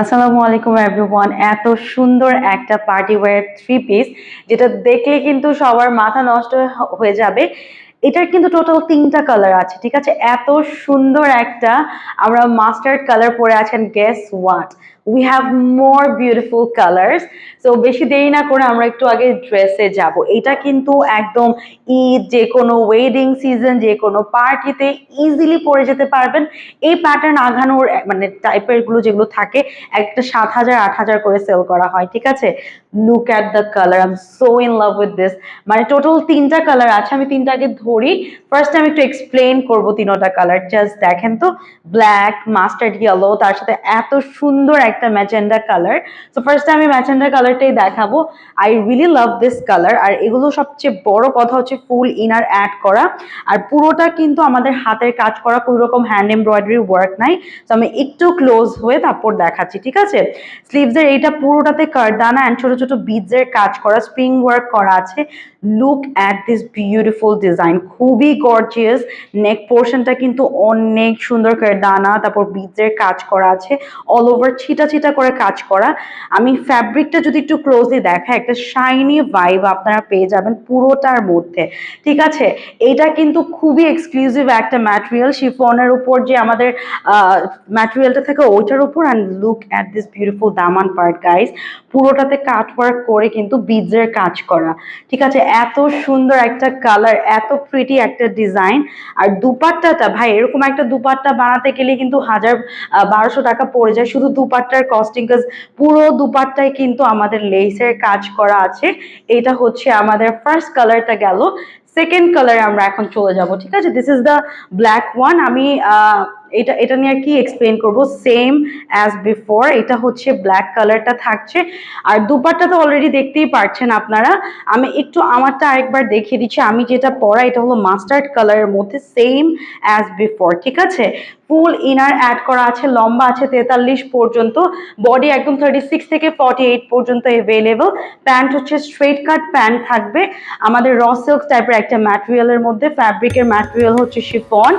আসসালামু আলাইকুম এভরিওয়ান। এত সুন্দর একটা পার্টি ওয়্যার থ্রি পিস যেটা দেখলে কিন্তু সবার মাথা নষ্ট হয়ে যাবে। এটার কিন্তু টোটাল তিনটা কালার আছে, ঠিক আছে? এত সুন্দর একটা আমরা মাস্টার্ড কালার পরে আছেন। Guess what, we have more beautiful colours. তো বেশি দেরি না করে আমরা একটু আগে ড্রেসে যাব। এটা কিন্তু একদম ঈদ, যে কোনো ওয়েডিং সিজন, যে কোনো পার্টিতে ইজিলি পরে যেতে পারবেন। এই প্যাটার্ন আঘানোর মানে টাইপের গুলো যেগুলো থাকে একটা 7,000 8,000 করে সেল করা হয়, ঠিক আছে? Look at the colour, I am so in love with this. মানে টোটাল তিনটা কালার আছে, আমি তিনটা আগে ধরি। ফার্স্ট আমি একটু এক্সপ্লেন করবো তিনটা কালার। জাস্ট দেখেন তো, ব্ল্যাক, মাস্টার্ড ইয়েলো, তার সাথে এত সুন্দর একটা ম্যাজেন্ডা কালার। তো ফার্স্ট আমি ম্যাজেন্ডা কালারটাই দেখাবো। I really love this colour. আর এগুলো সবচেয়ে বড় কথা হচ্ছে ফুল ইনার অ্যাড করা, আর পুরোটা কিন্তু আমাদের হাতের কাজ করা, কোনো রকম হ্যান্ড এমব্রয়ডারি ওয়ার্ক নাই। তো আমি একটু ক্লোজ হয়ে তারপর দেখাচ্ছি, ঠিক আছে? স্লিভসের এইটা পুরোটাতে কারদানা এন্ড ছোট ছোট বিডসের কাজ করা, স্প্রিং ওয়ার্ক করা আছে। Look at this beautiful design, খুবই গর্জিয়াস। নেক পোর্শনটা কিন্তু অনেক সুন্দর কারদানা, তারপর বিডসের কাজ করা আছে, অল ওভার ছিটা ছিটা করে কাজ করা। আমি ফ্যাব্রিকটা যদি একটু ক্লোজলি দেখাই, একটা শাইনি ভাইব আপনারা পেয়ে যাবেন পুরোটার মধ্যে, ঠিক আছে? এটা কিন্তু খুবই এক্সক্লুসিভ একটা ম্যাটেরিয়াল, শিফনের উপর যে আমাদের ম্যাটেরিয়ালটা থাকে ওইটার উপর। And look at this beautiful Daman part guys, পুরোটাতে cut work করে কিন্তু বিডসের কাজ করা, ঠিক আছে? এত সুন্দর একটা কালার, এত প্রিটি একটা ডিজাইন। আর দুপাট্টাটা ভাই, এরকম একটা দুপাট্টা বানাতে গেলে কিন্তু 1,000 1200 টাকা পড়ে যায় শুধু দুপাট্টার কস্টিং, কাজ পুরো দুপাট্টায় কিন্তু আমাদের লেসের কাজ করা আছে। এটা হচ্ছে আমাদের ফার্স্ট কালারটা গেল। সেকেন্ড কালারে আমরা এখন চলে যাব, ঠিক আছে? This is the black one. আমি এটা এটা নিয়ে কি এক্সপ্লেন করব, সেম অ্যাজ বিফোর। এটা হচ্ছে ব্ল্যাক কালারটা থাকছে, আর দুপাট্টা তো অলরেডি দেখতেই পারছেন আপনারা। আমি একটু আমারটা আরেকবার দেখিয়ে দিচ্ছি। আমি যেটা পরা এটা হলো মাস্টার্ড কালারের মধ্যে, সেম অ্যাজ বিফোর, ঠিক আছে? ফুল ইনার অ্যাড করা আছে, লম্বা আছে 43 পর্যন্ত, বডি একদম 36 থেকে 48 পর্যন্ত এভেলেবল। প্যান্ট হচ্ছে স্ট্রেট কাট প্যান্ট থাকবে আমাদের র সিল্ক টাইপের একটা ম্যাটেরিয়ালের মধ্যে। ফ্যাব্রিকের ম্যাটেরিয়াল হচ্ছে শিফন।